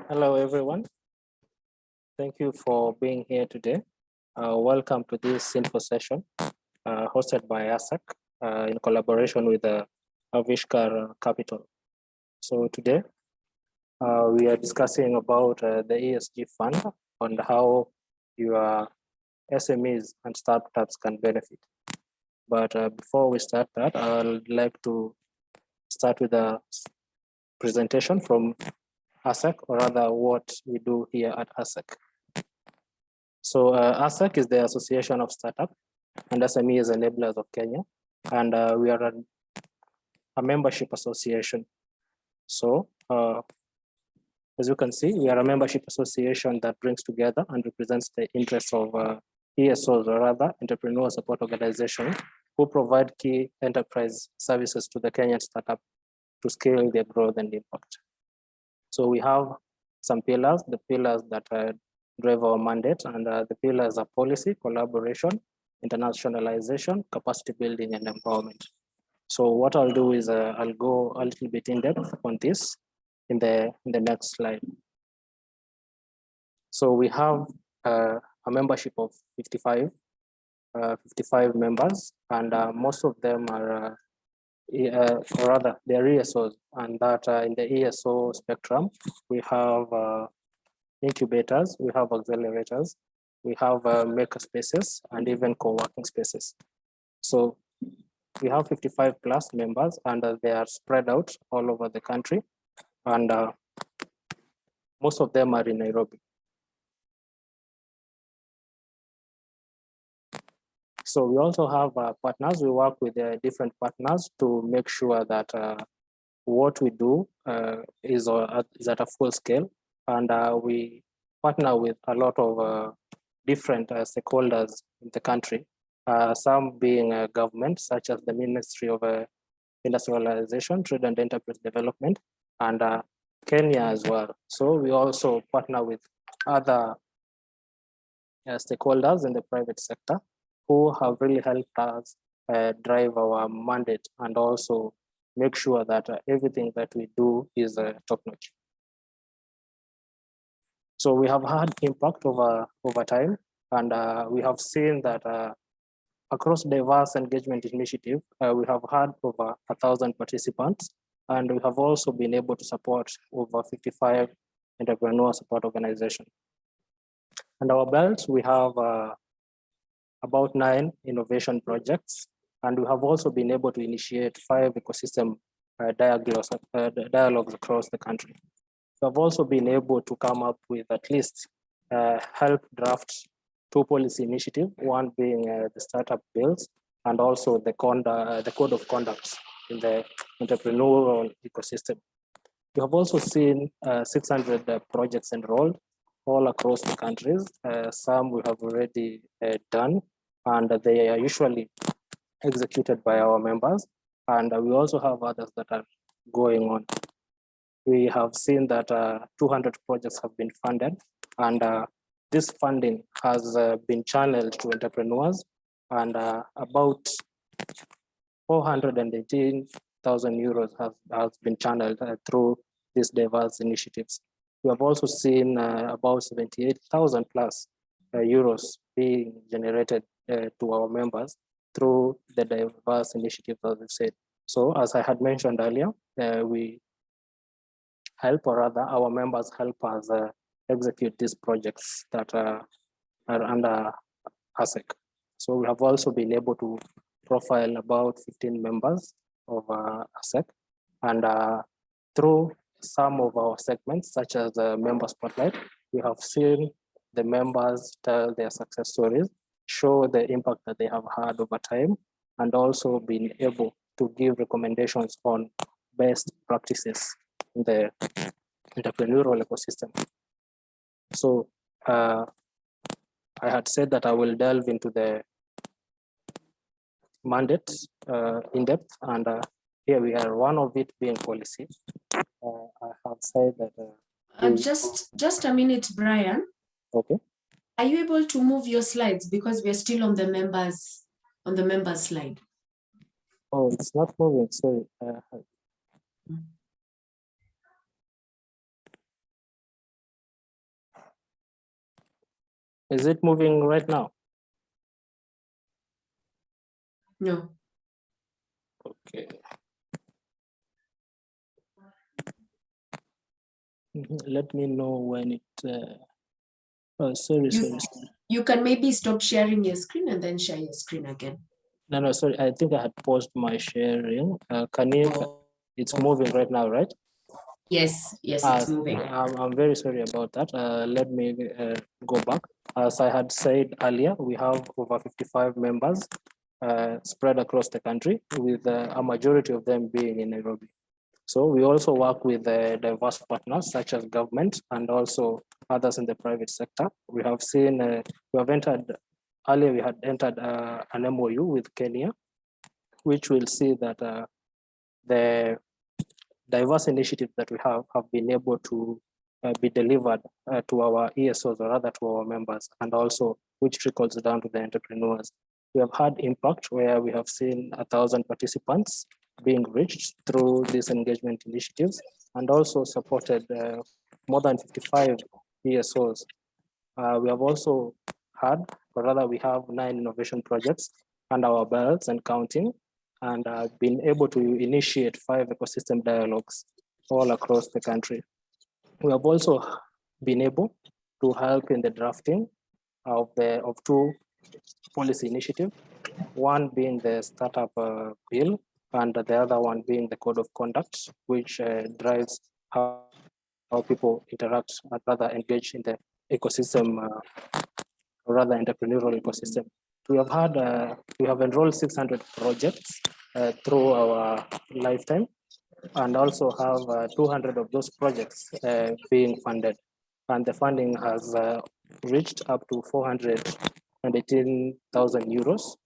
Hello, everyone. Thank you for being here today. Welcome to this info session hosted by ASSEK in collaboration with Aavishkaar Capital. So today, we are discussing about the ESG Fund and how your SMEs and startups can benefit. But before we start that, I'd like to start with a presentation from ASSEK, or rather what we do here at ASSEK. So ASSEK is the Association of Startup and SMEs Enablers of Kenya, and we are a membership association. So as you can see, we are a membership association that brings together and represents the interests of ESOs, or rather entrepreneur support organizations, who provide key enterprise services to the Kenyan startup to scale their growth and impact. So we have some pillars, the pillars that drive our mandate, and the pillars are policy, collaboration, internationalization, capacity building, and empowerment. So what I'll do is I'll go a little bit in depth on this in the next slide. So we have a membership of 55 members, and most of them are or rather they're ESOs, and that in the ESO spectrum, we have incubators, we have accelerators, we have maker spaces, and even co-working spaces. So we have 55 plus members, and they are spread out all over the country, and most of them are in Nairobi. So we also have partners. We work with different partners to make sure that what we do is at a full scale, and we partner with a lot of different stakeholders in the country, some being government, such as the Ministry of Industrialization, Trade and Enterprise Development, and Kenya as well. So we also partner with other stakeholders in the private sector who have really helped us drive our mandate and also make sure that everything that we do is top-notch. So we have had impact over time, and we have seen that across diverse engagement initiative, we have had over 1,000 participants, and we have also been able to support over 55 entrepreneur support organizations. And our belt, we have about 9 innovation projects, and we have also been able to initiate 5 ecosystem dialogues across the country. We have also been able to come up with at least help draft 2 policy initiatives, one being the startup bills, and also the code of conduct in the entrepreneurial ecosystem. We have also seen 600 projects enrolled all across the countries. Some we have already done, and they are usually executed by our members. And we also have others that are going on. We have seen that 200 projects have been funded, and this funding has been channeled to entrepreneurs, and about 418,000 euros has been channeled through these diverse initiatives. We have also seen about 78,000 plus euros being generated to our members through the diverse initiatives, as we said. So as I had mentioned earlier, we help, or rather our members help us execute these projects that are under ASSEK. So we have also been able to profile about 15 members of ASSEK, and through some of our segments, such as the member spotlight, we have seen the members tell their success stories, show the impact that they have had over time, and also been able to give recommendations on best practices in the entrepreneurial ecosystem. So I had said that I will delve into the mandate in depth, and here we are, one of it being policy. I have said that just a minute, Brian. Okay. Are you able to move your slides, because we're still on the members slide? Oh, it's not moving. Sorry. Is it moving right now? No. Okay. Let me know when it. Oh, sorry. You can maybe stop sharing your screen and then share your screen again. No, sorry. I think I had paused my sharing. Can you? It's moving right now, right? Yes, it's moving. I'm very sorry about that. Let me go back. As I had said earlier, we have over 55 members spread across the country, with a majority of them being in Nairobi. So we also work with diverse partners such as government and also others in the private sector. We have seen, we have entered, earlier we had entered an MOU with Kenya, which will see that the diverse initiatives that we have been able to be delivered to our ESOs, or rather to our members, and also which trickles down to the entrepreneurs. We have had impact where we have seen 1,000 participants being reached through these engagement initiatives, and also supported more than 55 ESOs. We have also had, or rather we have 9 innovation projects under our belts and counting, and been able to initiate 5 ecosystem dialogues all across the country. We have also been able to help in the drafting of 2 policy initiatives, one being the startup bill, and the other one being the code of conduct, which drives how people interact and rather engage in the ecosystem, or rather entrepreneurial ecosystem. We have enrolled 600 projects through our lifetime, and also have 200 of those projects being funded. And the funding has reached up to 418,000 euros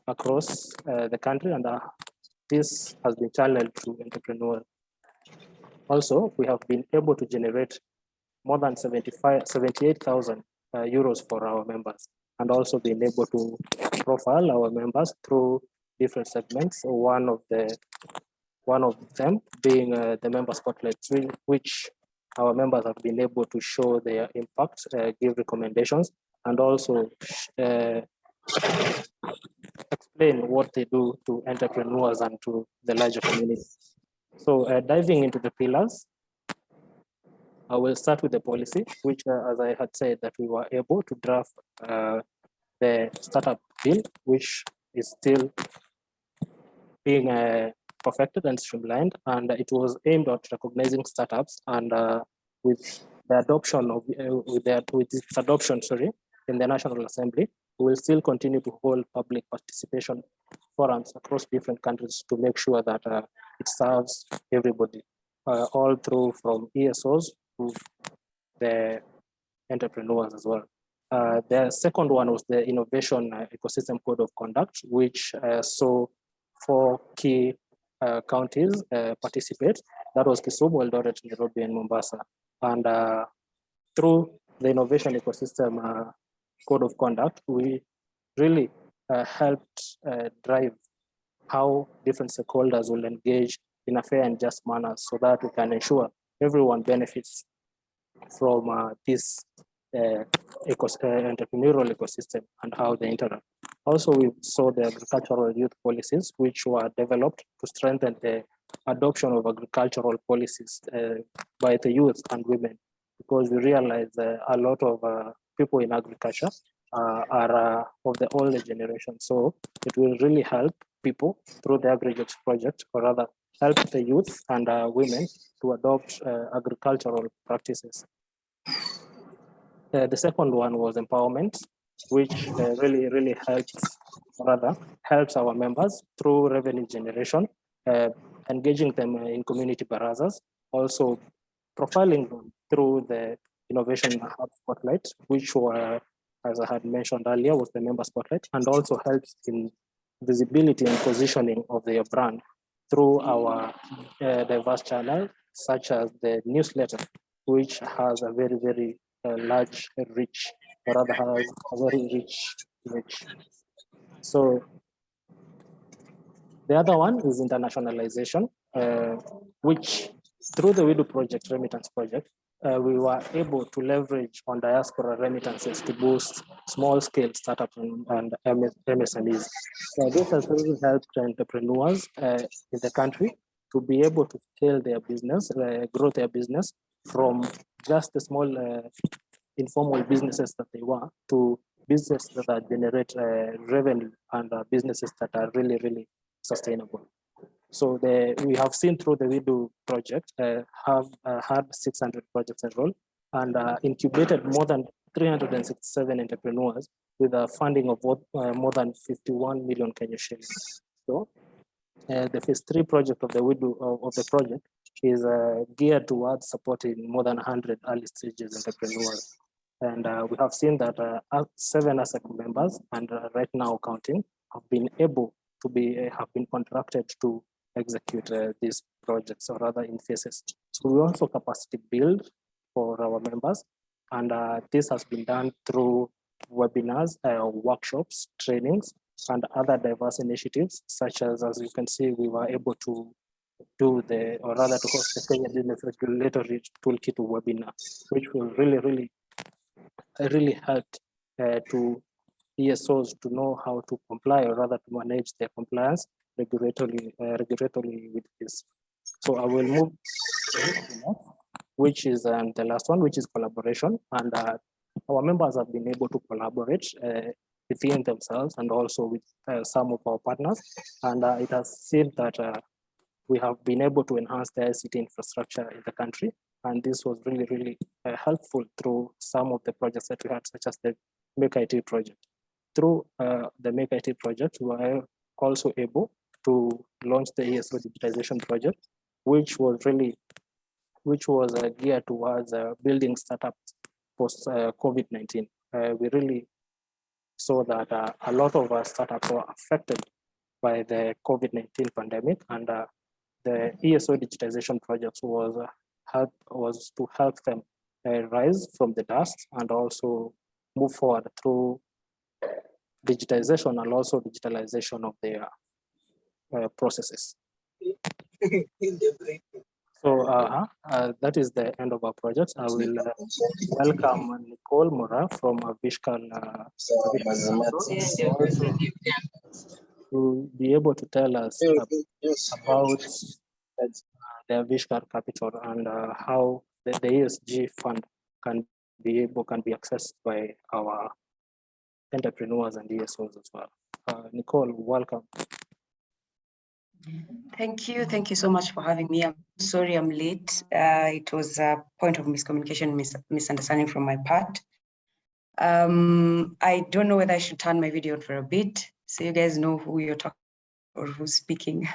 across the country, and this has been channeled to entrepreneurs. Also, we have been able to generate more than 78,000 euros for our members, and also been able to profile our members through different segments. One of them being the member spotlight, which our members have been able to show their impact, give recommendations, and also explain what they do to entrepreneurs and to the larger community. So diving into the pillars, I will start with the policy, which, as I had said, that we were able to draft the startup bill, which is still being perfected and streamlined, and it was aimed at recognizing startups. And with the adoption of with its adoption, in the National Assembly, we will still continue to hold public participation forums across different countries to make sure that it serves everybody, all through from ESOs to the entrepreneurs as well. The second one was the Innovation Ecosystem Code of Conduct, which saw 4 key counties participate. That was Kisumu, Eldoret, Nairobi, and Mombasa. And through the Innovation Ecosystem Code of Conduct, we really helped drive how different stakeholders will engage in a fair and just manner, so that we can ensure everyone benefits from this entrepreneurial ecosystem and how they interact. Also, we saw the agricultural youth policies, which were developed to strengthen the adoption of agricultural policies by the youth and women, because we realize a lot of people in agriculture are of the older generation. So it will really help people through the Agri-Jobs project, or rather help the youth and women to adopt agricultural practices. The second one was empowerment, which really helps our members through revenue generation, engaging them in community barazas, also profiling them through the Innovation Hub Spotlight, which were, as I had mentioned earlier, was the member spotlight, and also helps in visibility and positioning of their brand through our diverse channel, such as the newsletter, which has a very large reach, or rather has a very rich reach. So the other one is internationalization, which through the WIDO project, remittance project, we were able to leverage on diaspora remittances to boost small-scale startups and MSMEs. This has really helped entrepreneurs in the country to be able to scale their business, grow their business from just the small informal businesses that they were to businesses that generate revenue and businesses that are really, really sustainable. So we have seen through the WIDO project have had 600 projects enrolled and incubated more than 367 entrepreneurs with a funding of more than 51 million Kenya shillings. So the phase 3 project of the WIDO of the project is geared towards supporting more than 100 early stages entrepreneurs. And we have seen that 7 ASSEK members, and right now counting, have been able to have been contracted to execute these projects, or rather in phases. So we also capacity build for our members, and this has been done through webinars, workshops, trainings, and other diverse initiatives, such as you can see, we were able to do to host the Kenya Business Regulatory Toolkit webinar, which will really helped to ESOs to know how to comply, or rather to manage their compliance regulatory with this. So I will move to which is the last one, which is collaboration. And our members have been able to collaborate within themselves and also with some of our partners. And it has seen that we have been able to enhance the ICT infrastructure in the country. And this was really helpful through some of the projects that we had, such as the Make IT project. Through the Make IT project, we were also able to launch the ESO digitization project, which was geared towards building startups post COVID-19. We really saw that a lot of our startups were affected by the COVID-19 pandemic, and the ESO digitization project was to help them rise from the dust and also move forward through digitization and also digitalization of their processes. So that is the end of our project. I will welcome Nicole Mora from Aavishkaar to be able to tell us about the Aavishkaar Capital and how the ESG fund can be accessed by our entrepreneurs and ESOs as well. Nicole, welcome. Thank you so much for having me. I'm sorry I'm late. It was a point of miscommunication, misunderstanding from my part. I don't know whether I should turn my video on for a bit so you guys know who you're talking or who's speaking.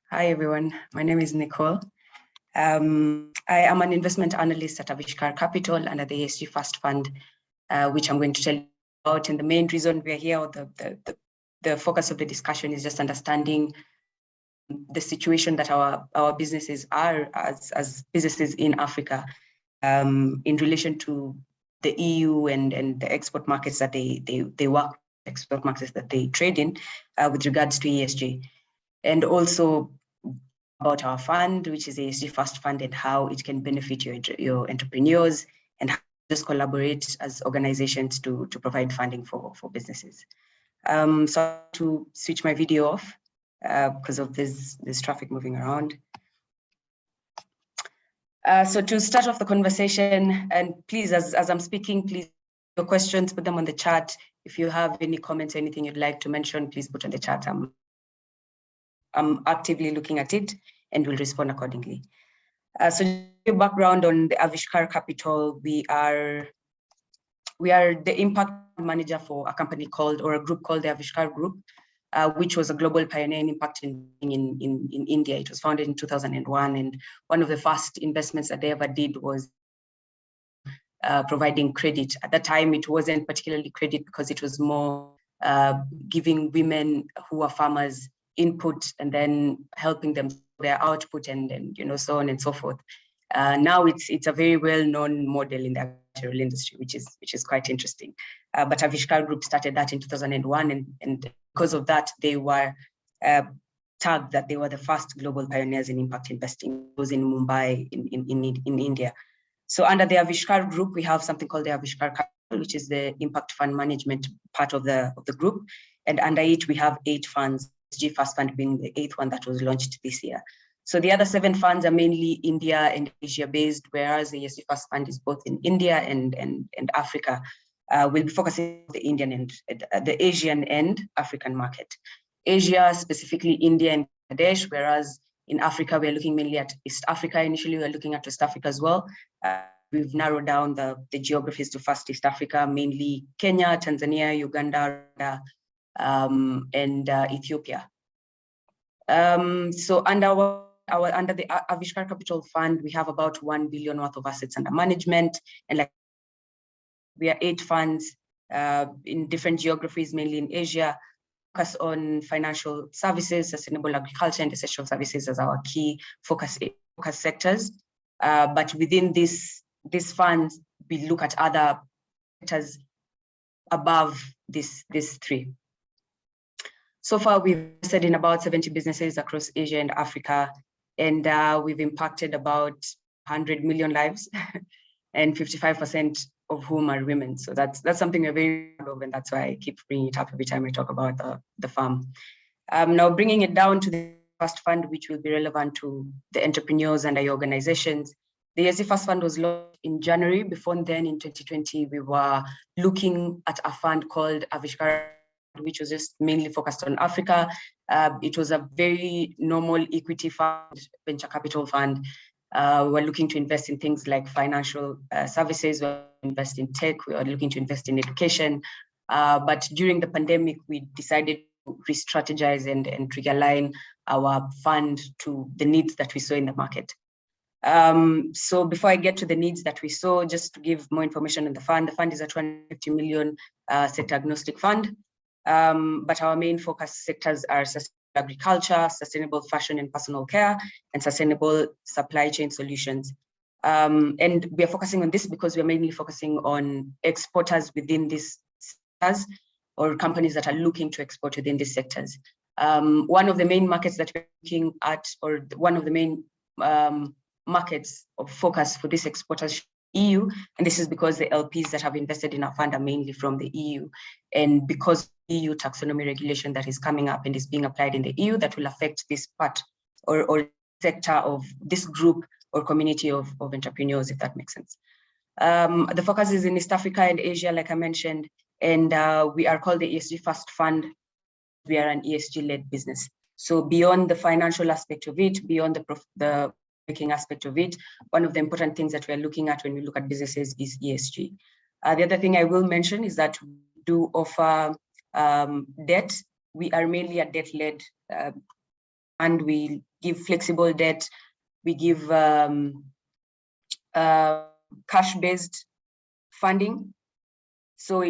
Hi everyone, my name is Nicole. I am an investment analyst at Aavishkaar Capital under the ESG First Fund, which I'm going to tell you about. And the main reason we're here, or the focus of the discussion, is just understanding the situation that our businesses are as businesses in Africa in relation to the EU and the export markets that they work, export markets that they trade in with regards to ESG. And also about our fund, which is the ESG First Fund, and how it can benefit your entrepreneurs and how just collaborate as organizations to provide funding for businesses. So to switch my video off because of this traffic moving around. So to start off the conversation, and please, as I'm speaking, please, your questions, put them on the chat. If you have any comments, anything you'd like to mention, please put on the chat. I'm actively looking at it and will respond accordingly. So your background on the Aavishkaar Capital, we are the impact manager for a company called, or a group called the Aavishkaar Group, which was a global pioneer in impact in India. It was founded in 2001, and one of the first investments that they ever did was providing credit. At that time, it wasn't particularly credit because it was more giving women who are farmers input and then helping them their output and so on and so forth. Now it's a very well-known model in the agricultural industry, which is quite interesting. But Aavishkaar Group started that in 2001, and because of that, they were tagged that they were the first global pioneers in impact investing. It was in Mumbai, in India. So under the Aavishkaar group, we have something called the Aavishkaar Capital, which is the impact fund management part of the group. And under it, we have 8 funds, ESG First Fund being the 8th one that was launched this year. So the other 7 funds are mainly India and Asia based, whereas the ESG First Fund is both in India and Africa. We'll be focusing on the Indian and the Asian and African market. Asia, specifically India and Bangladesh, whereas in Africa, we're looking mainly at East Africa. Initially, we're looking at West Africa as well. We've narrowed down the geographies to first East Africa, mainly Kenya, Tanzania, Uganda, and Ethiopia. So under the Aavishkaar Capital Fund, we have about 1 billion worth of assets under management, and like we are 8 funds in different geographies, mainly in Asia, focus on financial services, sustainable agriculture, and essential services as our key focus sectors. But within these funds, we look at other sectors above these 3. So far, we've invested in about 70 businesses across Asia and Africa, and we've impacted about 100 million lives, and 55% of whom are women. So that's something we're very proud of, and that's why I keep bringing it up every time I talk about the firm. Now bringing it down to the First Fund, which will be relevant to the entrepreneurs and the organizations. The ESG First Fund was launched in January. Before then, in 2020, we were looking at a fund called Aavishkaar, which was just mainly focused on Africa. It was a very normal equity fund, venture capital fund. We're looking to invest in things like financial services, we're invest in tech, we are looking to invest in education. But during the pandemic, we decided to re-strategize and realign our fund to the needs that we saw in the market. So before I get to the needs that we saw, just to give more information on the fund is a 250 million sector agnostic fund. But our main focus sectors are sustainable agriculture, sustainable fashion and personal care, and sustainable supply chain solutions. And we are focusing on this because we're mainly focusing on exporters within these sectors, or companies that are looking to export within these sectors. One of the main markets that we're looking at, or one of the main markets of focus for these exporters, EU, and this is because the LPs that have invested in our fund are mainly from the EU, and because EU Taxonomy Regulation that is coming up and is being applied in the EU, that will affect this part or sector of this group or community of entrepreneurs, if that makes sense. The focus is in East Africa and Asia, like I mentioned, and we are called the ESG First Fund. We are an ESG-led business. So beyond the financial aspect of it, beyond the making aspect of it, one of the important things that we're looking at when we look at businesses is ESG. The other thing I will mention is that we do offer debt. We are mainly a debt-led, and we give flexible debt. We give cash-based funding. So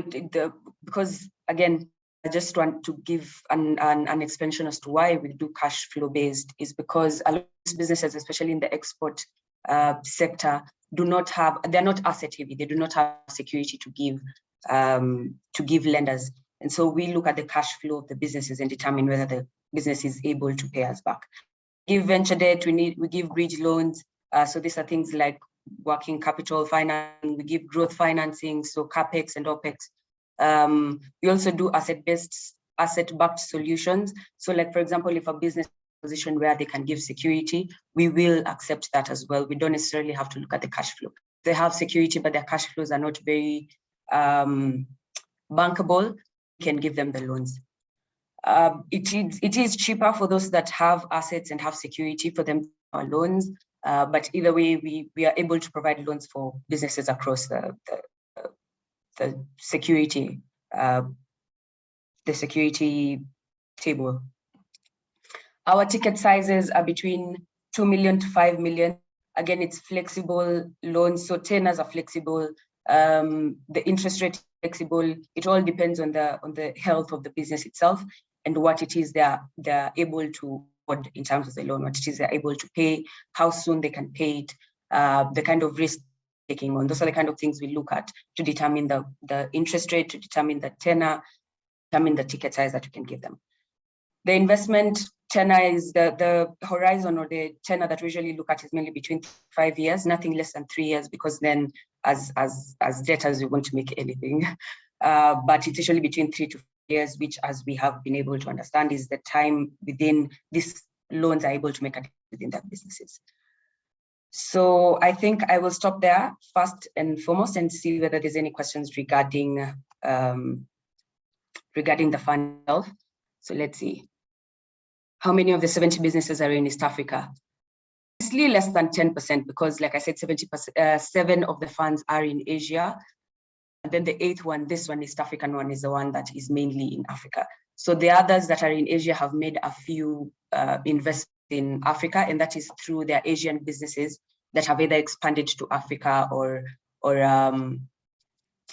because again, I just want to give an explanation as to why we do cash flow based, is because a lot of businesses, especially in the export sector, they're not asset heavy. They do not have security to give lenders. And so we look at the cash flow of the businesses and determine whether the business is able to pay us back. We give venture debt, we give bridge loans. So these are things like working capital financing, we give growth financing, so CapEx and OpEx. We also do asset-backed solutions. So like, for example, if a business is in a position where they can give security, we will accept that as well. We don't necessarily have to look at the cash flow. They have security, but their cash flows are not very bankable. We can give them the loans. It is cheaper for those that have assets and have security for them to have loans. But either way, we are able to provide loans for businesses across the security table. Our ticket sizes are between 2 million to 5 million. Again, it's flexible loans, so tenors are flexible. The interest rate is flexible. It all depends on the health of the business itself and what it is they're able to afford in terms of the loan, what it is they're able to pay, how soon they can pay it, the kind of risk taking on. Those are the kind of things we look at to determine the interest rate, to determine the tenor, determine the ticket size that we can give them. The investment tenor is the horizon or the tenor that we usually look at is mainly between 5 years, nothing less than 3 years, because then as debtors, we want to make anything. But it's usually between 3 to 4 years, which, as we have been able to understand, is the time within these loans are able to make a difference within their businesses. So I think I will stop there first and foremost and see whether there's any questions regarding the fund itself. So let's see. How many of the 70 businesses are in East Africa? Honestly, less than 10%, because like I said, 7 of the funds are in Asia. And then the 8th one, this one, East African one, is the one that is mainly in Africa. So the others that are in Asia have made a few investments in Africa, and that is through their Asian businesses that have either expanded to Africa or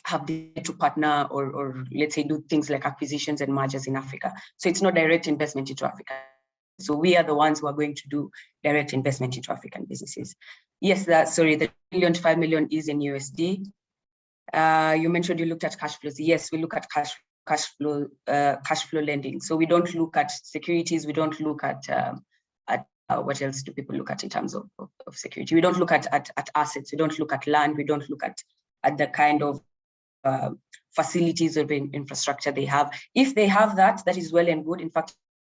have to partner or let's say do things like acquisitions and mergers in Africa. So it's not direct investment into Africa. So we are the ones who are going to do direct investment into African businesses. Yes, the 1 million to 5 million is in USD. You mentioned you looked at cash flows. Yes, we look at cash flow lending. So we don't look at securities. We don't look at what else do people look at in terms of security? We don't look at assets. We don't look at land. We don't look at the kind of facilities or infrastructure they have. If they have that, that is well and good. In fact,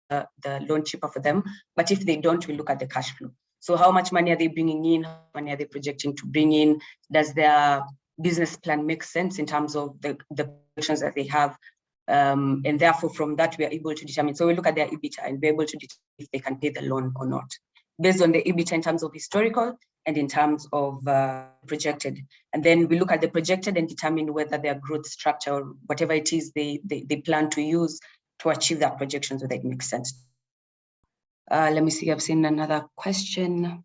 the loan cheaper for them. But if they don't, we look at the cash flow. So how much money are they bringing in? How much money are they projecting to bring in? Does their business plan make sense in terms of the projections that they have? And therefore, from that, we are able to determine. So we look at their EBITDA and be able to determine if they can pay the loan or not, based on the EBITDA in terms of historical and in terms of projected. And then we look at the projected and determine whether their growth structure or whatever it is they plan to use to achieve that projections, whether it makes sense. Let me see, I've seen another question.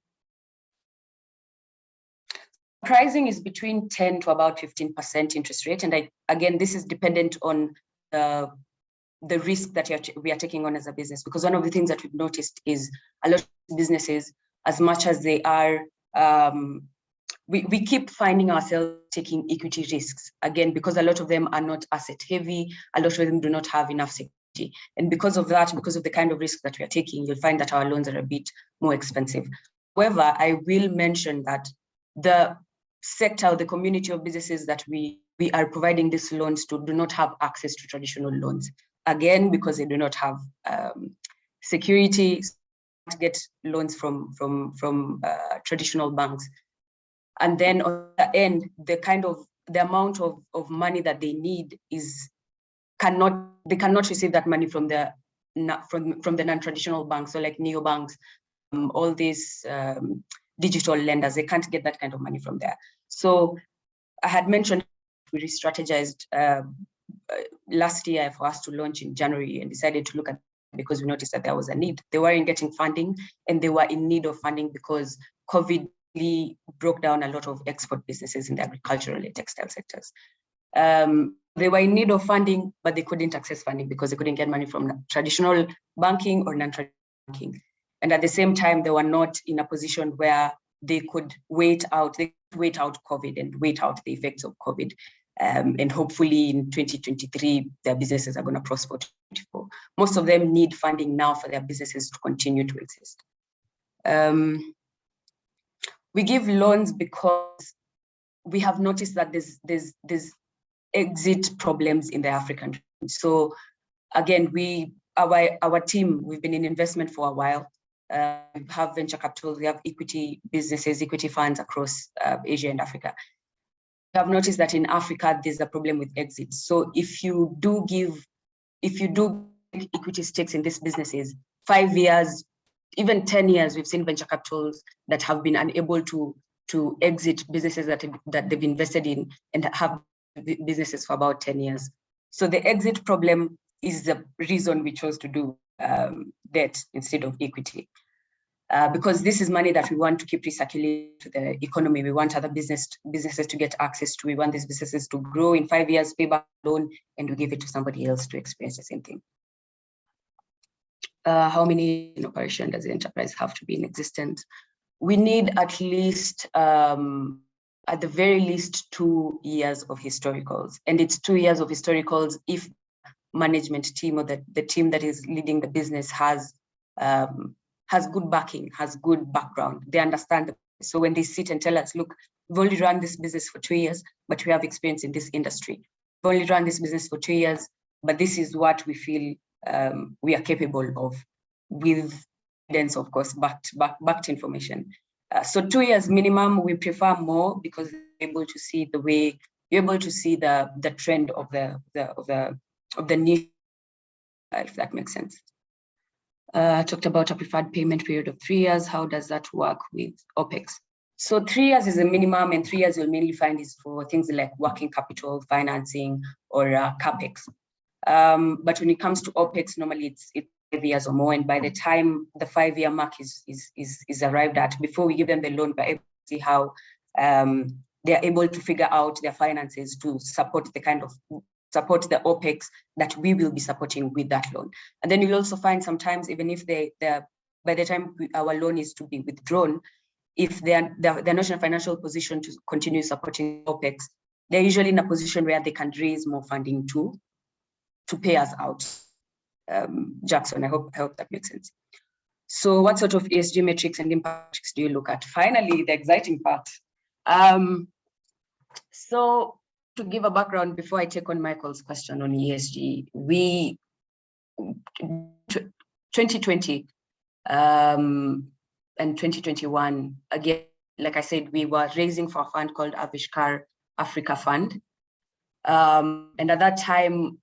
Pricing is between 10 to about 15% interest rate. And again, this is dependent on the risk that we are taking on as a business, because one of the things that we've noticed is a lot of businesses, as much as they are, we keep finding ourselves taking equity risks, again, because a lot of them are not asset heavy, a lot of them do not have enough security. And because of that, because of the kind of risk that we are taking, you'll find that our loans are a bit more expensive. However, I will mention that the sector, the community of businesses that we are providing these loans to do not have access to traditional loans. Again, because they do not have security to get loans from traditional banks. And then on the end, the amount of money that they need they cannot receive that money from the non-traditional banks, so like neobanks, all these digital lenders, they can't get that kind of money from there. So I had mentioned we re-strategized last year for us to launch in January and decided to look at, because we noticed that there was a need. They weren't getting funding and they were in need of funding because COVID really broke down a lot of export businesses in the agricultural and textile sectors. They were in need of funding, but they couldn't access funding because they couldn't get money from traditional banking or non-traditional banking. And at the same time, they were not in a position where they could wait out COVID and wait out the effects of COVID. And hopefully in 2023, their businesses are going to prosper. Most of them need funding now for their businesses to continue to exist. We give loans because we have noticed that there's exit problems in the African region. So again, our team, we've been in investment for a while. We have venture capital, we have equity businesses, equity funds across Asia and Africa. We have noticed that in Africa, there's a problem with exits. So if you do equity stakes in these businesses, 5 years, even 10 years, we've seen venture capitals that have been unable to exit businesses that they've invested in and have businesses for about 10 years. So the exit problem is the reason we chose to do debt instead of equity. Because this is money that we want to keep recirculating to the economy. We want other businesses to get access to. We want these businesses to grow in 5 years, pay back loan, and we give it to somebody else to experience the same thing. How many in operation does the enterprise have to be in existence? We need at least, at the very least, 2 years of historicals. And it's 2 years of historicals if management team or the team that is leading the business has has good backing, has good background. They understand. So when they sit and tell us, look, we've only run this business for 2 years, but we have experience in this industry. We've only run this business for 2 years, but this is what we feel we are capable of, with evidence, of course, backed information. So 2 years minimum. We prefer more because you're able to see the way, you're able to see the trend of the niche, if that makes sense. I talked about a preferred payment period of 3 years. How does that work with OPEX? So 3 years is a minimum, and 3 years you'll mainly find is for things like working capital, financing, or CapEx. But when it comes to OPEX, normally it's 5 years or more. And by the time the 5-year mark is arrived at, before we give them the loan, we're able to see how they're able to figure out their finances to support the OPEX that we will be supporting with that loan. And then you'll also find sometimes, even if by the time our loan is to be withdrawn, if they're not in a financial position to continue supporting OPEX, they're usually in a position where they can raise more funding to pay us out. Jackson, I hope that makes sense. So what sort of ESG metrics and impact metrics do you look at? Finally, the exciting part. So to give a background before I take on Michael's question on ESG, 2020 and 2021, again, like I said, we were raising for a fund called Aavishkaar Africa Fund. And at that time,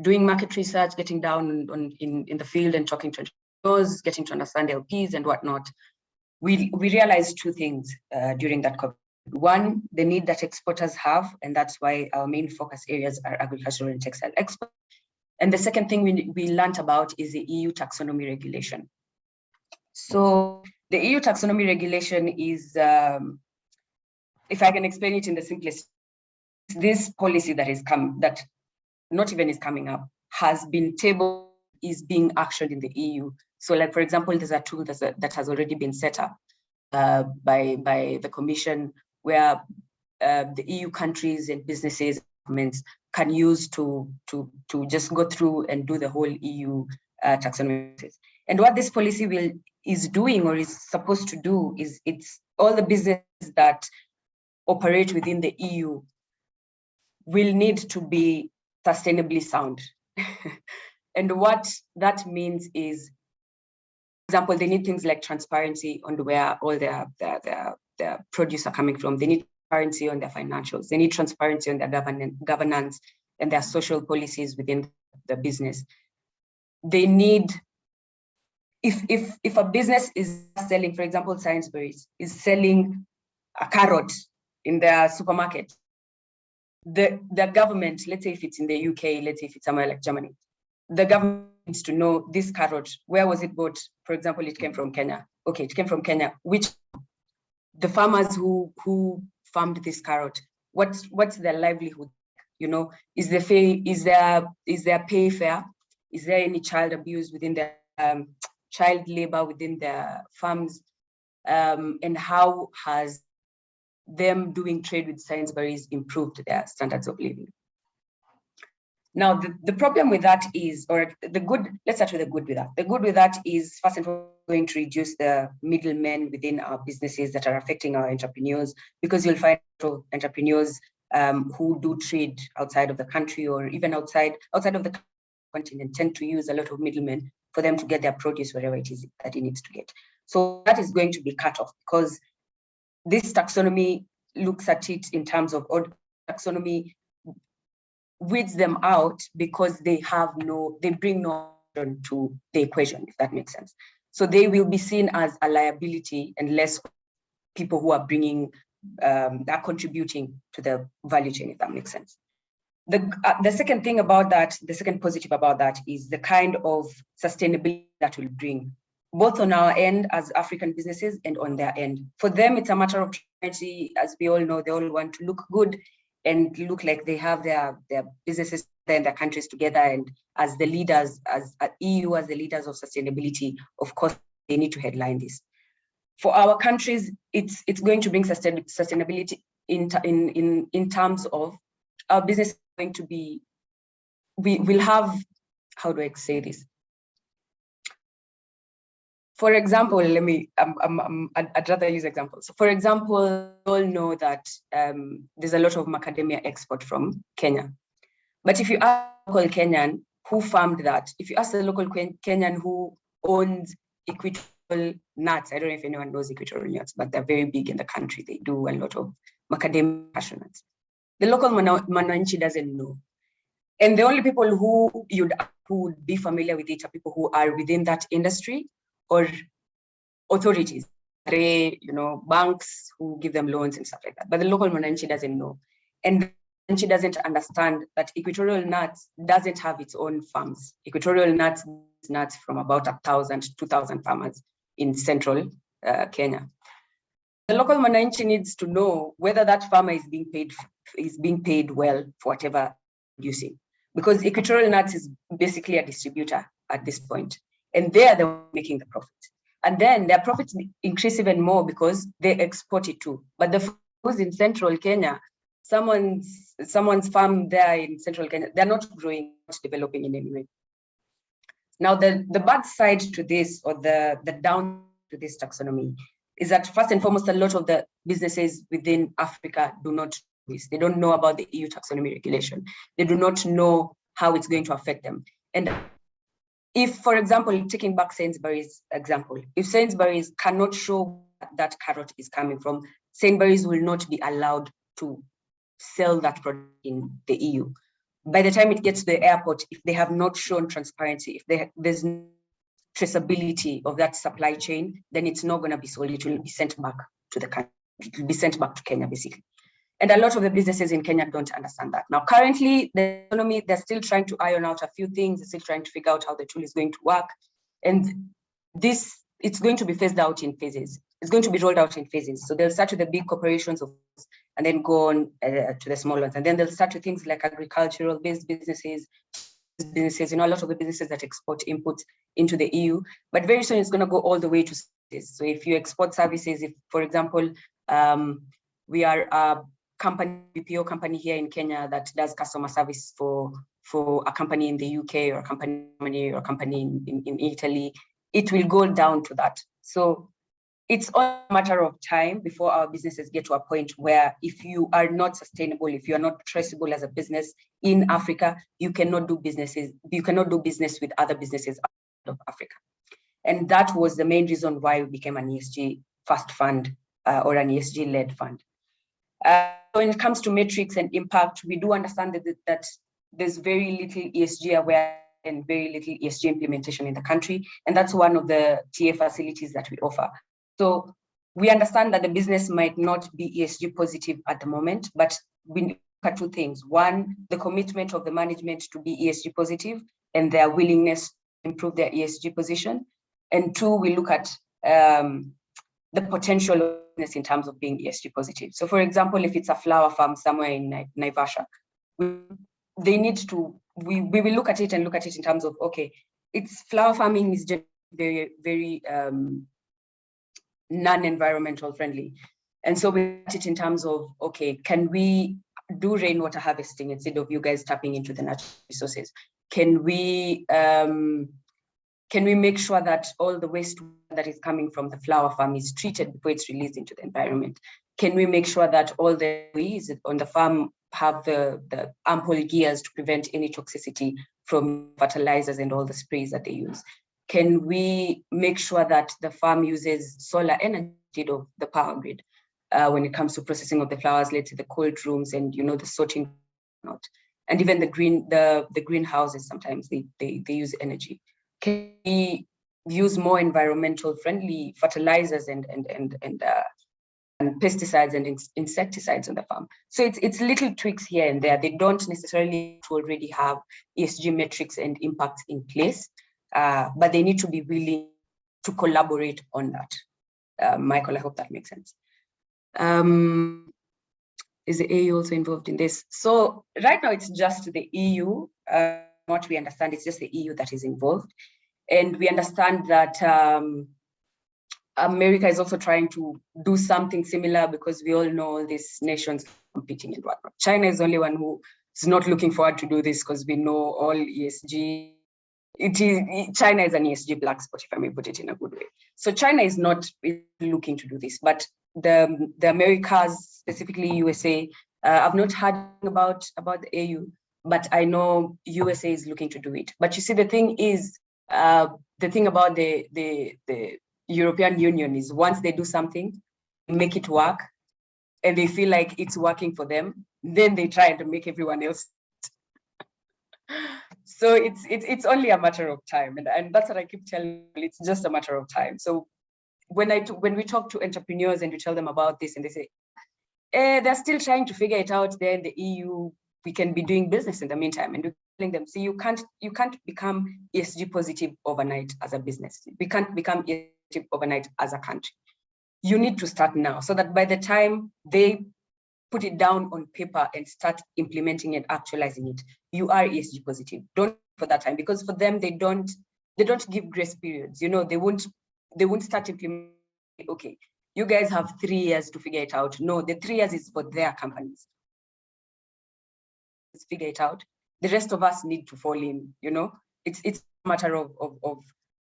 doing market research, getting down in the field and talking to entrepreneurs, getting to understand LPs and whatnot, we realized two things during that COVID. One, the need that exporters have, and that's why our main focus areas are agricultural and textile export. And the second thing we learned about is the EU Taxonomy Regulation. So the EU Taxonomy Regulation is, if I can explain it in the simplest, this policy that not even is coming up, has been tabled, is being actioned in the EU. So like, for example, there's a tool that has already been set up by the Commission, where the EU countries and businesses, governments can use to just go through and do the whole EU taxonomy. And what this policy is doing, or is supposed to do, is it's all the businesses that operate within the EU will need to be sustainably sound. And what that means is, for example, they need things like transparency on where all their produce are coming from. They need transparency on their financials. They need transparency on their governance and their social policies within the business. They need, if a business is selling, for example, Sainsbury's is selling a carrot in their supermarket, the government, let's say if it's in the UK, let's say if it's somewhere like Germany, the government needs to know this carrot, where was it bought? For example, it came from Kenya. Okay, it came from Kenya. Which, the farmers who farmed this carrot, what's their livelihood? You know, is there pay fair? Is there any child abuse within their child labor within their farms? And how has them doing trade with Sainsbury's improved their standards of living? Now, the problem with that is, or the good, let's start with the good with that. The good with that is, first and foremost, going to reduce the middlemen within our businesses that are affecting our entrepreneurs, because you'll find entrepreneurs who do trade outside of the country, or even outside of the continent, tend to use a lot of middlemen for them to get their produce wherever it is that it needs to get. So that is going to be cut off, because this taxonomy looks at it in terms of, or taxonomy weeds them out because they bring no to the equation, if that makes sense. So they will be seen as a liability and less people who are are contributing to the value chain, if that makes sense. The second thing about that, the second positive about that, is the kind of sustainability that will bring, both on our end as African businesses and on their end. For them, it's a matter of transparency. As we all know, they all want to look good and look like they have their businesses and their countries together. And as the leaders, as EU, as the leaders of sustainability, of course, they need to headline this. For our countries, it's going to bring sustainability in terms of our business is going to be, we will have, how do I say this? for example, I'd rather use examples. So for example, we all know that there's a lot of macadamia export from Kenya. But if you ask a local Kenyan who farmed that, if you ask the local Kenyan who owns equatorial nuts, I don't know if anyone knows equatorial nuts, but they're very big in the country. They do a lot of macadamia cashew nuts. The local Mwananchi doesn't know. And the only people who would be familiar with it are people who are within that industry or authorities, banks who give them loans and stuff like that. But the local Mwananchi doesn't know. And she doesn't understand that equatorial nuts doesn't have its own farms. Equatorial nuts from about 1,000 to 2,000 farmers in central Kenya. The local Mwananchi needs to know whether that farmer is being paid well for whatever producing, because equatorial nuts is basically a distributor at this point, and they are the ones making the profit. And then their profits increase even more because they export it too. But the farmers in central Kenya, someone's farm there in central Kenya, they're not growing, not developing in any way. Now, the bad side to this, or the down to this taxonomy, is that first and foremost, a lot of the businesses within Africa do not know this. They don't know about the EU Taxonomy Regulation. They do not know how it's going to affect them. And if, for example, taking back Sainsbury's example, if Sainsbury's cannot show that carrot is coming from, Sainsbury's will not be allowed to sell that product in the EU. By the time it gets to the airport, if they have not shown transparency, if there's no traceability of that supply chain, then it's not going to be sold. It will be sent back to the country. It will be sent back to Kenya, basically. And a lot of the businesses in Kenya don't understand that. Now, currently, the economy, they're still trying to iron out a few things. They're still trying to figure out how the tool is going to work. And it's going to be phased out in phases. It's going to be rolled out in phases. So they'll start with the big corporations and then go on to the small ones. And then they'll start with things like agricultural-based businesses, a lot of the businesses that export inputs into the EU. But very soon it's going to go all the way to services. So if you export services, if, for example, we are a BPO company here in Kenya that does customer service for a company in the UK or a company in Germany or a company in Italy, it will go down to that. So it's a matter of time before our businesses get to a point where if you are not sustainable, if you are not traceable as a business in Africa, you cannot do business with other businesses out of Africa. And that was the main reason why we became an ESG First Fund or an ESG-led fund. When it comes to metrics and impact, we do understand that there's very little ESG awareness and very little ESG implementation in the country. And that's one of the TA facilities that we offer. So we understand that the business might not be ESG positive at the moment, but we look at two things. One, the commitment of the management to be ESG positive and their willingness to improve their ESG position. And two, we look at the potential of business in terms of being ESG positive. So for example, if it's a flower farm somewhere in Naivasha, we will look at it and look at it in terms of, okay, it's flower farming is just very, very non-environmental friendly. And so we look at it in terms of, okay, can we do rainwater harvesting instead of you guys tapping into the natural resources? Can we make sure that all the waste that is coming from the flower farm is treated before it's released into the environment? Can we make sure that all the employees on the farm have the ample gears to prevent any toxicity from fertilizers and all the sprays that they use? Can we make sure that the farm uses solar energy instead of the power grid when it comes to processing of the flowers, let's say the cold rooms and the sorting, and even the greenhouses, sometimes they use energy. Can we use more environmental friendly fertilizers and pesticides and insecticides on the farm? So it's little tweaks here and there. They don't necessarily already have ESG metrics and impacts in place, but they need to be willing to collaborate on that. Michael, I hope that makes sense. Is the AU also involved in this? So right now it's just the EU. What we understand, it's just the EU that is involved. And we understand that America is also trying to do something similar, because we all know these nations competing and whatnot. China is the only one who is not looking forward to do this, because we know all ESG China is an ESG black spot, if I may put it in a good way. So China is not looking to do this, but the Americas, specifically USA, I've not heard about the AU, but I know USA is looking to do it. But you see, the thing is, the thing about the European Union is once they do something, make it work, and they feel like it's working for them, then they try to make everyone else. So it's only a matter of time, and that's what I keep telling people. It's just a matter of time. So when we talk to entrepreneurs and we tell them about this, and they say, they're still trying to figure it out there in the EU. We can be doing business in the meantime, and we're telling them, see, you can't become ESG positive overnight as a business. We can't become ESG overnight as a country. You need to start now, so that by the time they put it down on paper and start implementing and actualizing it, you are ESG positive. Don't for that time, because for them, they don't give grace periods. You know, they won't start implementing. Okay, you guys have 3 years to figure it out. No, the 3 years is for their companies. Let's figure it out. The rest of us need to fall in. You know, it's a matter of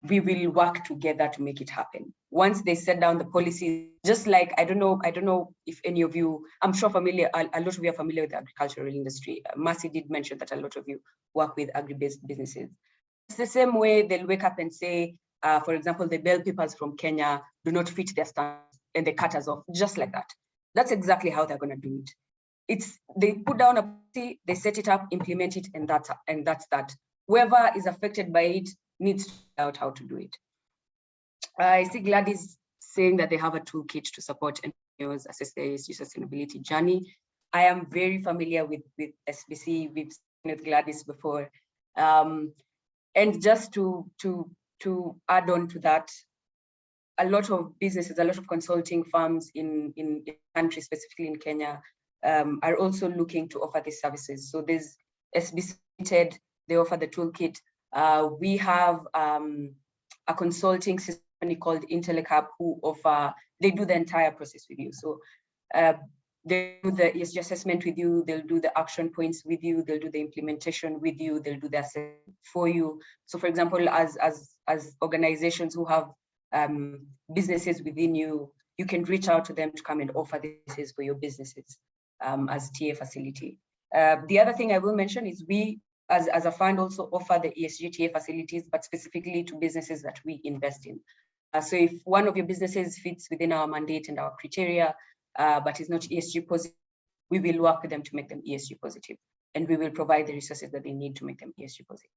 we will work together to make it happen. Once they set down the policy, just like, I don't know if any of you, I'm sure a lot of you are familiar with the agricultural industry. Mercy did mention that a lot of you work with agri-based businesses. It's the same way they'll wake up and say, for example, the bell peppers from Kenya do not fit their standards and they cut us off, just like that. That's exactly how they're going to do it. They put down a policy, they set it up, implement it, and that's that. Whoever is affected by it needs to figure out how to do it. I see Gladys saying that they have a toolkit to support entrepreneurs assess their ESG sustainability journey. I am very familiar with SBC. We've seen with Gladys before. And just to add on to that, a lot of businesses, a lot of consulting firms in the country, specifically in Kenya, are also looking to offer these services. So there's SBC, they offer the toolkit. We have a consulting system called Intellecap who they do the entire process with you. So they do the ESG assessment with you, they'll do the action points with you, they'll do the implementation with you, they'll do the assessment for you. So for example, as organizations who have businesses within you, you can reach out to them to come and offer this for your businesses as TA facility. The other thing I will mention is we, as a fund, also offer the ESG TA facilities, but specifically to businesses that we invest in. So if one of your businesses fits within our mandate and our criteria, but is not ESG positive, we will work with them to make them ESG positive, and we will provide the resources that they need to make them ESG positive.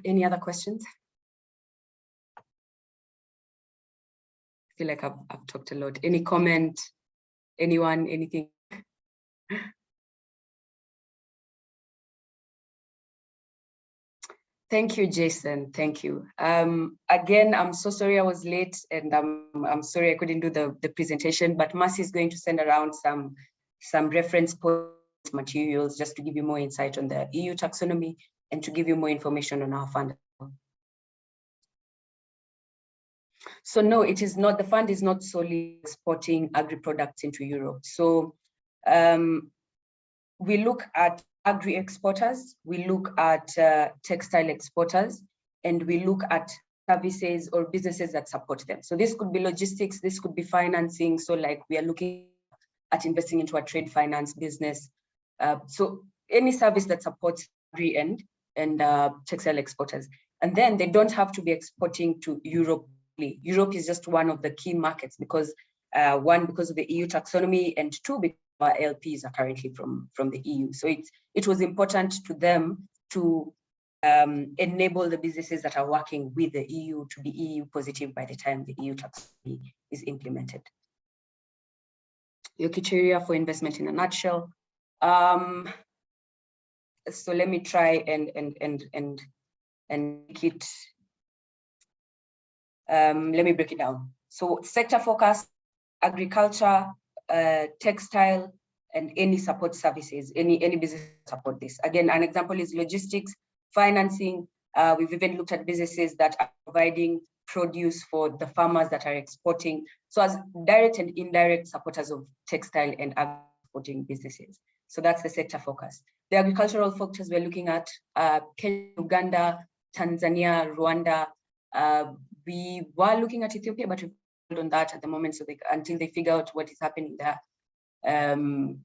Any other questions? I feel like I've talked a lot. Any comment? Anyone? Anything? Thank you, Jason. Thank you. Again, I'm so sorry I was late, and I'm sorry I couldn't do the presentation, but Mercy is going to send around some reference materials just to give you more insight on the EU taxonomy and to give you more information on our fund. So no, it is not, the fund is not solely exporting agri-products into Europe. So we look at agri exporters, we look at textile exporters, and we look at services or businesses that support them. So this could be logistics, this could be financing. So like we are looking at investing into a trade finance business. So any service that supports agri and textile exporters. And then they don't have to be exporting to Europe. Europe is just one of the key markets because one, because of the EU taxonomy, and two, because our LPs are currently from the EU. So it was important to them to enable the businesses that are working with the EU to be EU positive by the time the EU taxonomy is implemented. Your criteria for investment in a nutshell. So let me try and make it. Let me break it down. So sector focus, agriculture, textile, and any support services, any business support this. Again, an example is logistics, financing. We've even looked at businesses that are providing produce for the farmers that are exporting. So as direct and indirect supporters of textile and exporting businesses. So that's the sector focus. The agricultural factors we're looking at, Kenya, Uganda, Tanzania, Rwanda. We were looking at Ethiopia, but we've held on that at the moment, so until they figure out what is happening there. In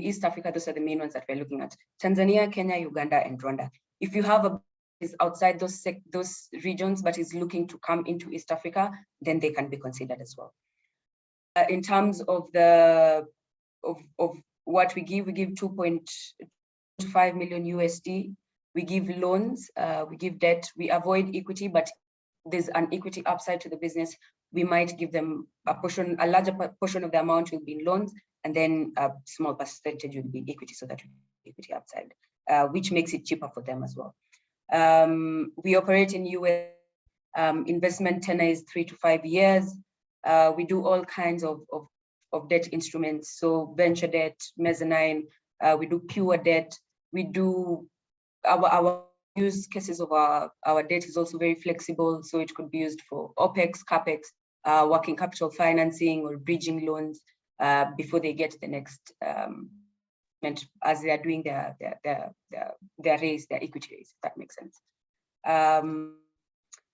East Africa, those are the main ones that we're looking at: Tanzania, Kenya, Uganda, and Rwanda. If you have a is outside those regions, but is looking to come into East Africa, then they can be considered as well. In terms of of what we give 2.5 million USD. We give loans, we give debt, we avoid equity, but there's an equity upside to the business. We might give them a larger portion of the amount will be in loans, and then a small percentage will be equity, so that equity upside, which makes it cheaper for them as well. We operate in US, investment tenor is 3 to 5 years. We do all kinds of debt instruments, so venture debt, mezzanine, we do pure debt. We do our use cases of our debt is also very flexible, so it could be used for OPEX, CAPEX, working capital financing, or bridging loans before they get the next as they are doing their raise, their equity raise, if that makes sense.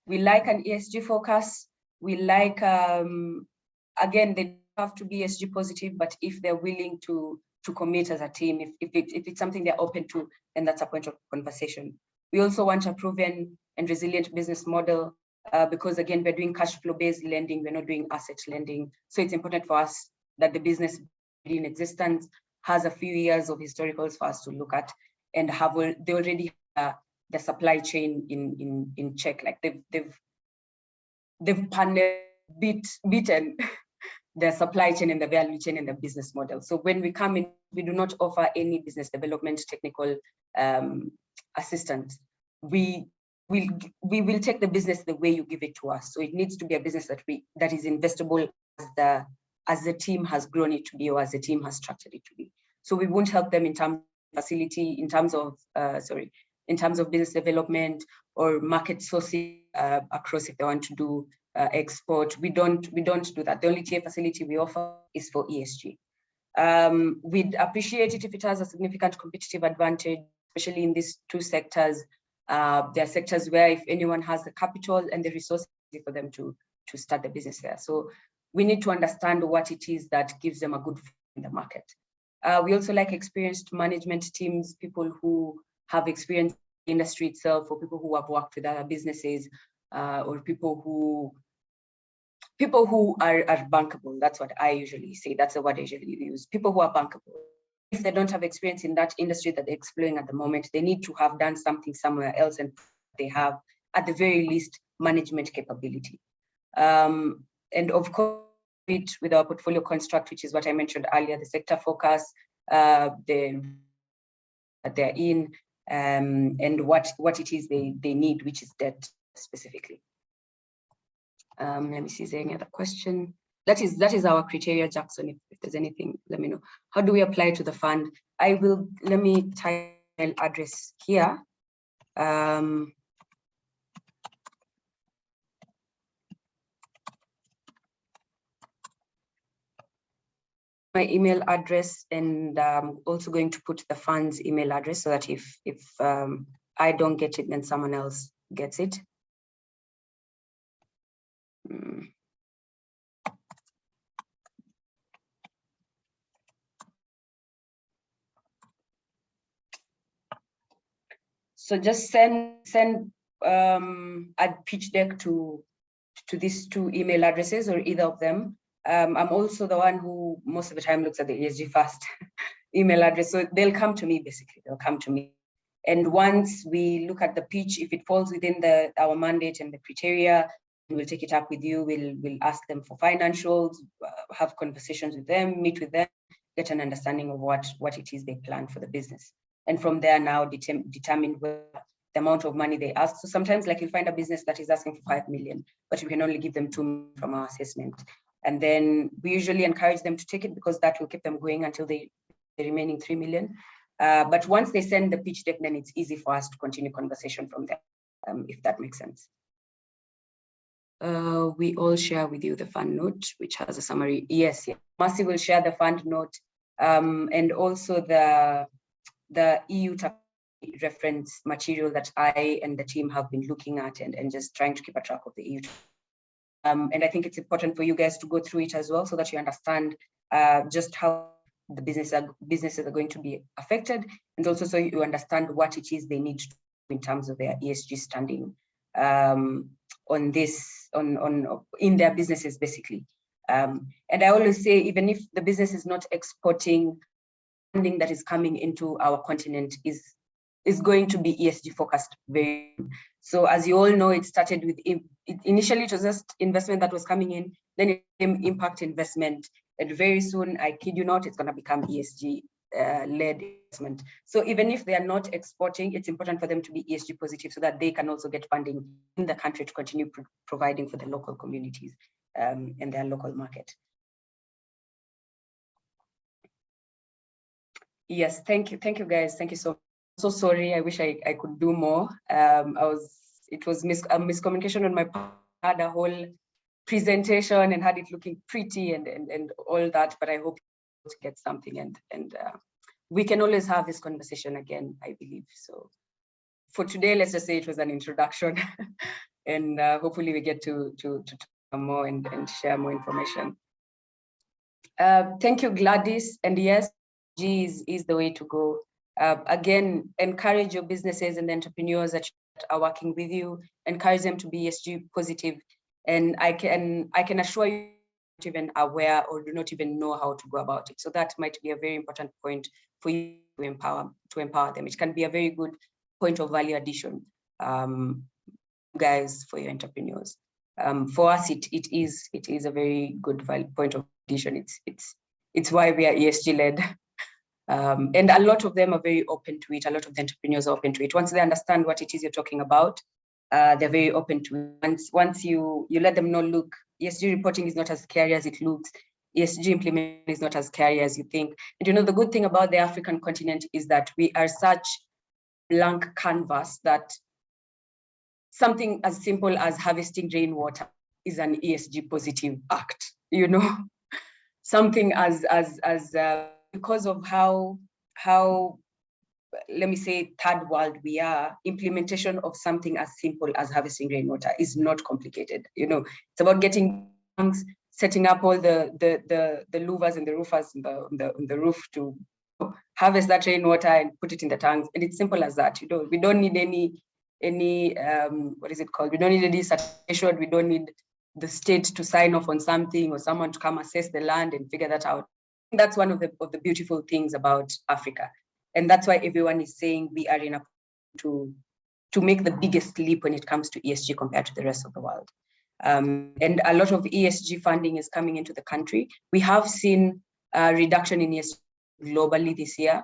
We like an ESG focus. We like, again, they have to be ESG positive, but if they're willing to commit as a team, if it's something they're open to, then that's a point of conversation. We also want a proven and resilient business model because, again, we're doing cash flow based lending, we're not doing asset lending. So it's important for us that the business in existence has a few years of historicals for us to look at, and they already have the supply chain in check. Like they've beaten the supply chain and the value chain and the business model. So when we come in, we do not offer any business development technical assistance. We will take the business the way you give it to us. So it needs to be a business that is investable as the team has grown it to be, or as the team has structured it to be. So we won't help them in terms of facility, in terms of business development or market sourcing across if they want to do export. We don't do that. The only TA facility we offer is for ESG. We'd appreciate it if it has a significant competitive advantage, especially in these two sectors. There are sectors where if anyone has the capital and the resources for them to start the business there. So we need to understand what it is that gives them a good fit in the market. We also like experienced management teams, people who have experience in the industry itself, or people who have worked with other businesses, or people who are bankable. That's what I usually say. That's the word I usually use. People who are bankable. If they don't have experience in that industry that they're exploring at the moment, they need to have done something somewhere else, and they have, at the very least, management capability. And of course, with our portfolio construct, which is what I mentioned earlier, the sector focus, that they're in, and what it is they need, which is debt specifically. Let me see, is there any other question? That is our criteria, Jackson. If there's anything, let me know. How do we apply to the fund? Let me type an address here. My email address, and I'm also going to put the fund's email address so that if I don't get it, then someone else gets it. So just send a pitch deck to these two email addresses, or either of them. I'm also the one who most of the time looks at the ESG First email address. So they'll come to me, basically. They'll come to me. And once we look at the pitch, if it falls within our mandate and the criteria, we'll take it up with you. We'll ask them for financials, have conversations with them, meet with them, get an understanding of what it is they plan for the business. And from there now determine where the amount of money they ask. So sometimes, like, you'll find a business that is asking for 5 million, but we can only give them 2 million from our assessment. And then we usually encourage them to take it, because that will keep them going until the remaining 3 million. But once they send the pitch deck, then it's easy for us to continue conversation from there, if that makes sense. We all share with you the fund note, which has a summary. Yes. Mercy will share the fund note, and also the EU reference material that I and the team have been looking at and just trying to keep a track of the EU. And I think it's important for you guys to go through it as well so that you understand just how the businesses are going to be affected, and also so you understand what it is they need to do in terms of their ESG standing in their businesses, basically. And I always say, even if the business is not exporting, funding that is coming into our continent is going to be ESG focused. So as you all know, it started with, initially it was just investment that was coming in, then it became impact investment, and very soon, I kid you not, it's going to become ESG led investment. So even if they are not exporting, it's important for them to be ESG positive so that they can also get funding in the country to continue providing for the local communities and their local market. Yes, thank you guys. Thank you so much. So sorry, I wish I could do more. It was a miscommunication on my part. I had a whole presentation and had it looking pretty and all that, but I hope to get something and we can always have this conversation again, I believe. So for today, let's just say it was an introduction and hopefully we get to talk more and share more information. Thank you, Gladys. And yes, ESG is the way to go. Again, encourage your businesses and the entrepreneurs that are working with you, encourage them to be ESG positive. And I can assure you, not even aware or do not even know how to go about it. So that might be a very important point for you to empower them. It can be a very good point of value addition, guys, for your entrepreneurs. For us, it is a very good point of addition. It's why we are ESG led. And a lot of them are very open to it. A lot of the entrepreneurs are open to it. Once they understand what it is you're talking about, they're very open to it. Once you let them know, look, ESG reporting is not as scary as it looks. ESG implementation is not as scary as you think. And you know, the good thing about the African continent is that we are such blank canvas that something as simple as harvesting rainwater is an ESG positive act, you know? Something as because of how let me say third world we are, implementation of something as simple as harvesting rainwater is not complicated. You know, it's about getting tanks, setting up all the louvers and the roofers on the roof to harvest that rainwater and put it in the tanks. And it's simple as that. You know, we don't need any what is it called? We don't need any certification. We don't need the state to sign off on something or someone to come assess the land and figure that out. That's one of the beautiful things about Africa. And that's why everyone is saying we are in a to make the biggest leap when it comes to ESG compared to the rest of the world. And a lot of ESG funding is coming into the country. We have seen a reduction in ESG globally this year.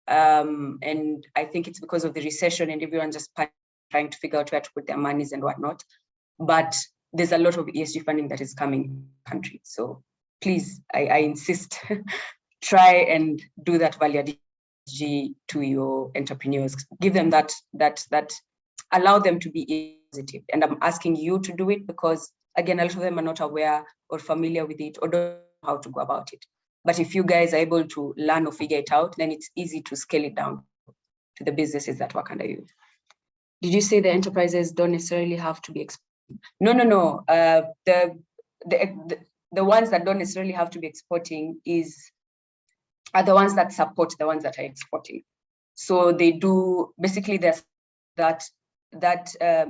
And I think it's because of the recession and everyone just trying to figure out where to put their monies and whatnot. But there's a lot of ESG funding that is coming in the country. So please, I insist, try and do that value addition to your entrepreneurs. Give them that allow them to be positive. And I'm asking you to do it because, again, a lot of them are not aware or familiar with it or don't know how to go about it. But if you guys are able to learn or figure it out, then it's easy to scale it down to the businesses that work under you. Did you say the enterprises don't necessarily have to be No. The ones that don't necessarily have to be exporting are the ones that support the ones that are exporting. So they do basically that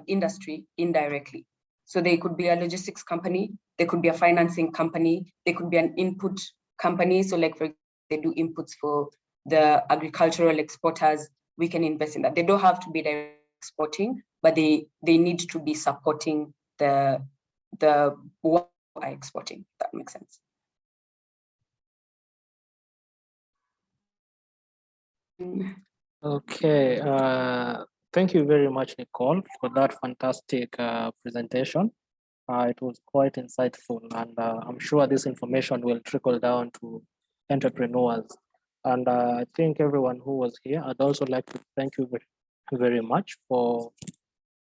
industry indirectly. So they could be a logistics company, they could be a financing company, they could be an input company. So like for example, they do inputs for the agricultural exporters. We can invest in that. They don't have to be direct exporting, but they need to be supporting the what are exporting, if that makes sense. Okay, thank you very much, Nicole, for that fantastic presentation. It was quite insightful, and I'm sure this information will trickle down to entrepreneurs. And I think everyone who was here, I'd also like to thank you very much for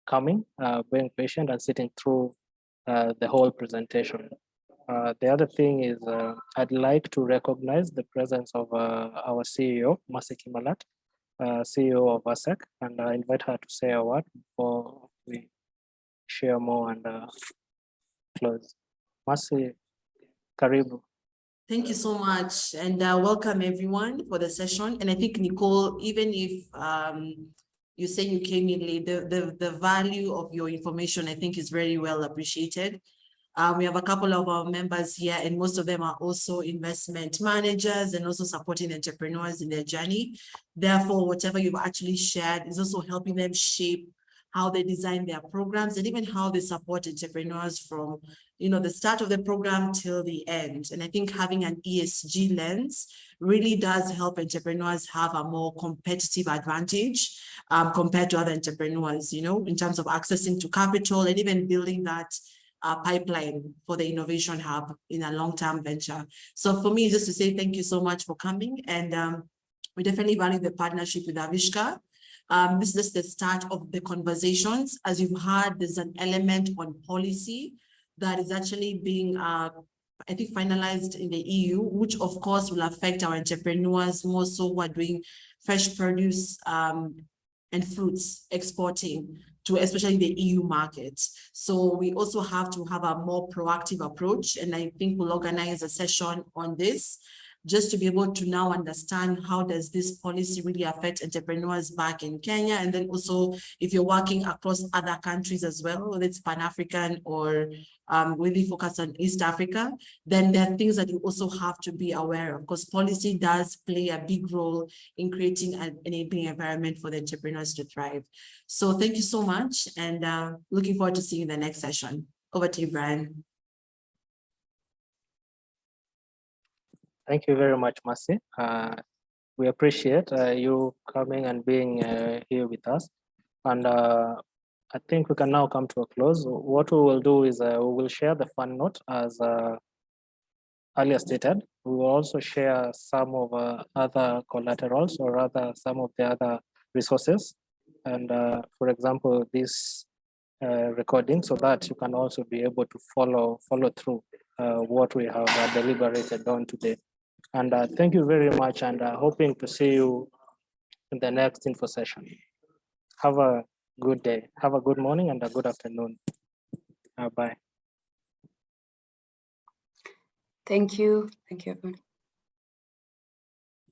coming, being patient and sitting through the whole presentation. The other thing is I'd like to recognize the presence of our CEO, Maseki Malat. CEO of ASSEK, and I invite her to say a word before we share more and close. Mercy, karibu. Thank you so much, and welcome everyone for the session. And I think, Nicole, even if you say you came in late, the value of your information, I think, is very well appreciated. We have a couple of our members here, and most of them are also investment managers and also supporting entrepreneurs in their journey. Therefore, whatever you've actually shared is also helping them shape how they design their programs and even how they support entrepreneurs from, the start of the program till the end. And I think having an ESG lens really does help entrepreneurs have a more competitive advantage compared to other entrepreneurs, in terms of accessing to capital and even building that pipeline for the innovation hub in a long-term venture. So for me, just to say thank you so much for coming, and we definitely value the partnership with Aavishkaar. This is just the start of the conversations. As you've heard, there's an element on policy that is actually being, I think, finalized in the EU, which of course will affect our entrepreneurs more so who are doing fresh produce and fruits exporting to especially the EU market. So we also have to have a more proactive approach, and I think we'll organize a session on this just to be able to now understand how does this policy really affect entrepreneurs back in Kenya, and then also if you're working across other countries as well, whether it's Pan-African or really focused on East Africa, then there are things that you also have to be aware of, because policy does play a big role in creating an enabling environment for the entrepreneurs to thrive. So thank you so much, and looking forward to seeing you in the next session. Over to you, Brian. Thank you very much, Mercy. We appreciate you coming and being here with us. And I think we can now come to a close. What we will do is we will share the fund note as earlier stated. We will also share some of other collaterals, or rather some of the other resources. And for example, this recording, so that you can also be able to follow through what we have deliberated on today. And thank you very much, and hoping to see you in the next info session. Have a good day. Have a good morning and a good afternoon. Bye. Thank you. Thank you, everyone.